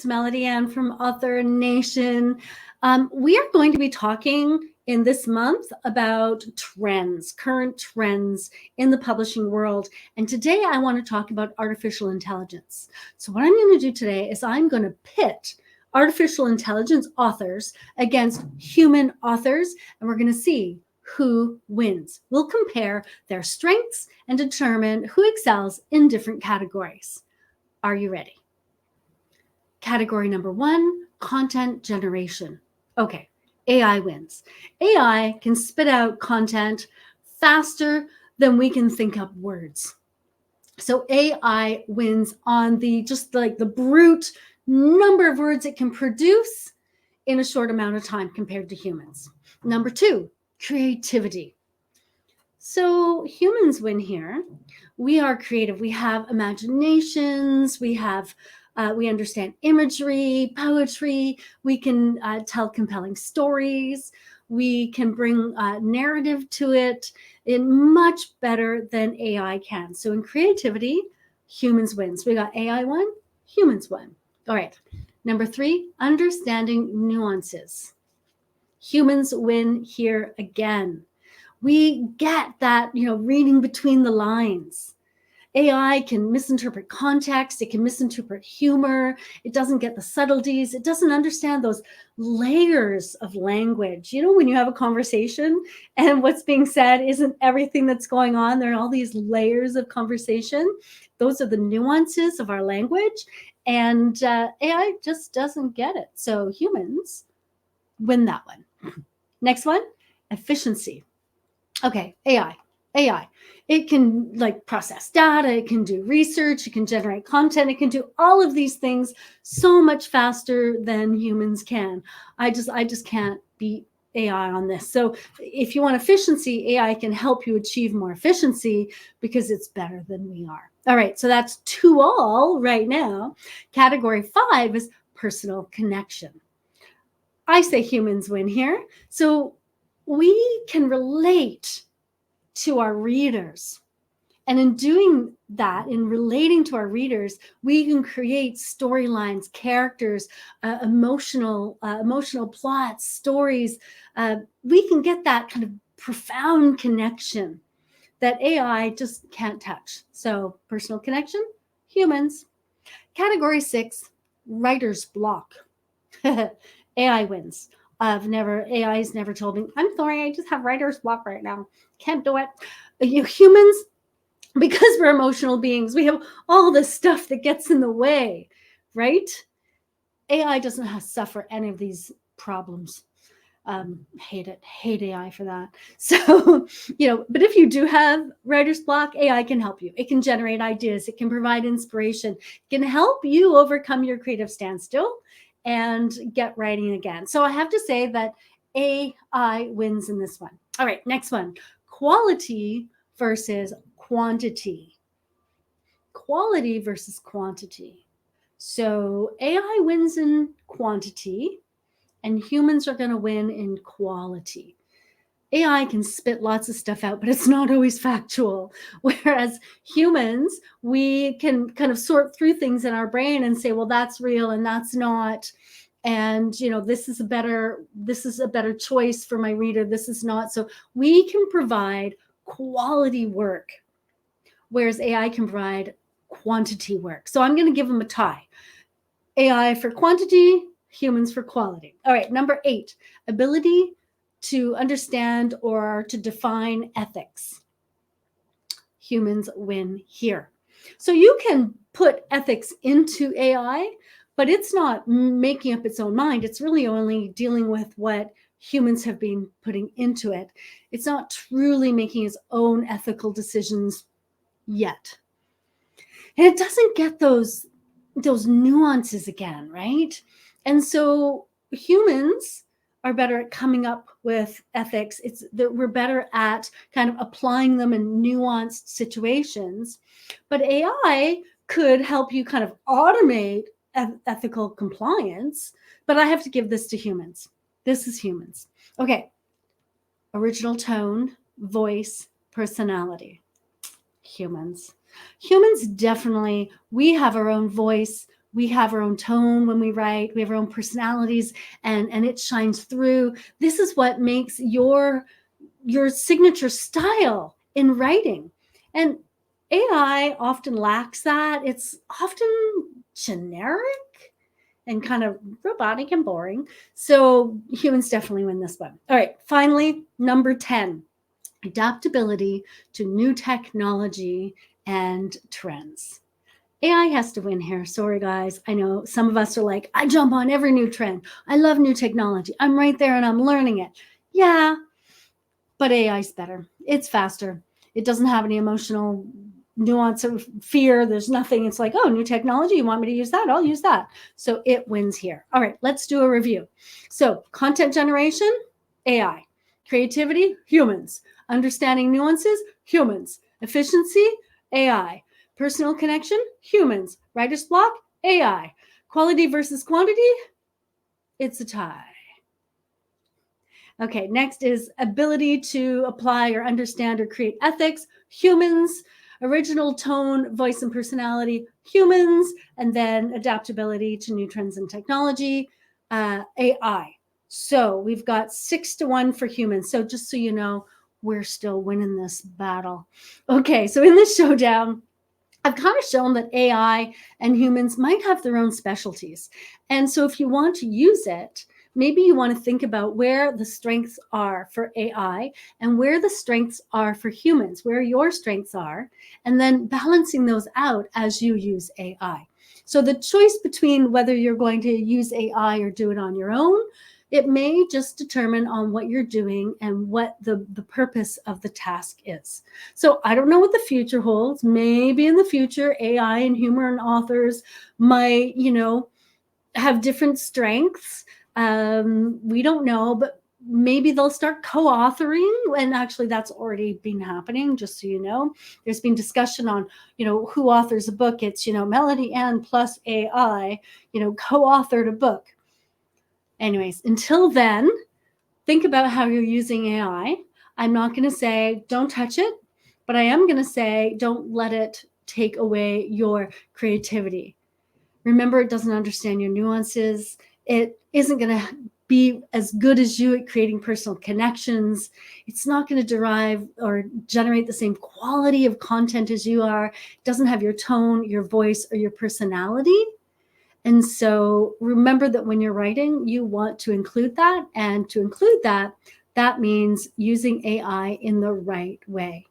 It's Melody Ann from Author Nation. We are going to be talking in this month about trends, current trends in the publishing world. And today I want to talk about artificial intelligence. So what I'm going to do today is I'm going to pit artificial intelligence authors against human authors, and we're going to see who wins. We'll compare their strengths and determine who excels in different categories. Are you ready? Category number 1, content generation. Okay, AI wins. AI can spit out content faster than we can think up words. So AI wins on the brute number of words it can produce in a short amount of time compared to humans. Number 2, creativity. So humans win here. We are creative. We have imaginations. We understand imagery, poetry. We can tell compelling stories. We can bring narrative to it in much better than AI can. So in creativity, humans win. So we got AI won, humans won. All right. Number 3, understanding nuances. Humans win here again. We get that, reading between the lines. AI can misinterpret context. It can misinterpret humor. It doesn't get the subtleties. It doesn't understand those layers of language. When you have a conversation and what's being said isn't everything that's going on, there are all these layers of conversation. Those are the nuances of our language. And AI just doesn't get it. So humans win that one. Next one, efficiency. Okay, AI. It can process data, it can do research, it can generate content, it can do all of these things so much faster than humans can. I just can't beat AI on this. So if you want efficiency, AI can help you achieve more efficiency because it's better than we are. All right, so that's 2 all right now. Category 5 is personal connection. I say humans win here. So we can relate to our readers. And in doing that, in relating to our readers, we can create storylines, characters, emotional plots, stories. We can get that kind of profound connection that AI just can't touch. So personal connection, humans. Category 6, writer's block. AI wins. AI's never told me, I'm sorry, I just have writer's block right now. Can't do it. Humans, because we're emotional beings, we have all this stuff that gets in the way, right? AI doesn't have to suffer any of these problems. Hate AI for that. So, but if you do have writer's block, AI can help you. It can generate ideas. It can provide inspiration. It can help you overcome your creative standstill and get writing again. So I have to say that AI wins in this one. All right, next one. Quality versus quantity. Quality versus quantity. So AI wins in quantity and humans are going to win in quality. AI can spit lots of stuff out, but it's not always factual. Whereas humans, we can kind of sort through things in our brain and say, well, that's real and that's not. And, this is a better choice for my reader. This is not. So we can provide quality work, whereas AI can provide quantity work. So I'm going to give them a tie. AI for quantity, humans for quality. All right, number 8, ability to understand or to define ethics. Humans win here. So you can put ethics into AI, but it's not making up its own mind. It's really only dealing with what humans have been putting into it. It's not truly making its own ethical decisions yet. And it doesn't get those nuances again, right? And so humans are better at coming up with ethics. It's that we're better at kind of applying them in nuanced situations. But AI could help you kind of automate ethical compliance. But I have to give this to humans. This is humans. Okay. Original tone, voice, personality. Humans definitely, we have our own voice. We have our own tone when we write. We have our own personalities, and it shines through. This is what makes your signature style in writing. And AI often lacks that. It's often generic and kind of robotic and boring. So humans definitely win this one. All right, finally, number 10, adaptability to new technology and trends. AI has to win here. Sorry, guys. I know some of us are like, I jump on every new trend. I love new technology. I'm right there and I'm learning it. Yeah, but AI's better. It's faster. It doesn't have any emotional nuance of fear. There's nothing. It's like, oh, new technology. You want me to use that? I'll use that. So it wins here. All right, let's do a review. So content generation, AI. Creativity, humans. Understanding nuances, humans. Efficiency, AI. Personal connection, humans. Writer's block, AI. Quality versus quantity, it's a tie. Okay, next is ability to apply or understand or create ethics, humans. Original tone, voice, and personality, humans. And then adaptability to new trends and technology, AI. So we've got 6-1 for humans. So just so you know, we're still winning this battle. Okay, so in this showdown, I've kind of shown that AI and humans might have their own specialties. And so if you want to use it, maybe you want to think about where the strengths are for AI and where the strengths are for humans, where your strengths are, and then balancing those out as you use AI. So the choice between whether you're going to use AI or do it on your own, it may just determine on what you're doing and what the purpose of the task is. So I don't know what the future holds. Maybe in the future, AI and human authors might, have different strengths. We don't know, but maybe they'll start co-authoring. And actually that's already been happening, just so you know. There's been discussion on, who authors a book. It's, Melody Ann plus AI, co-authored a book. Anyways, until then, think about how you're using AI. I'm not going to say don't touch it, but I am going to say don't let it take away your creativity. Remember, it doesn't understand your nuances. It isn't going to be as good as you at creating personal connections. It's not going to derive or generate the same quality of content as you are. It doesn't have your tone, your voice, or your personality. And so remember that when you're writing, you want to include that. And to include that, that means using AI in the right way.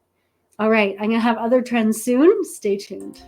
All right, I'm going to have other trends soon. Stay tuned.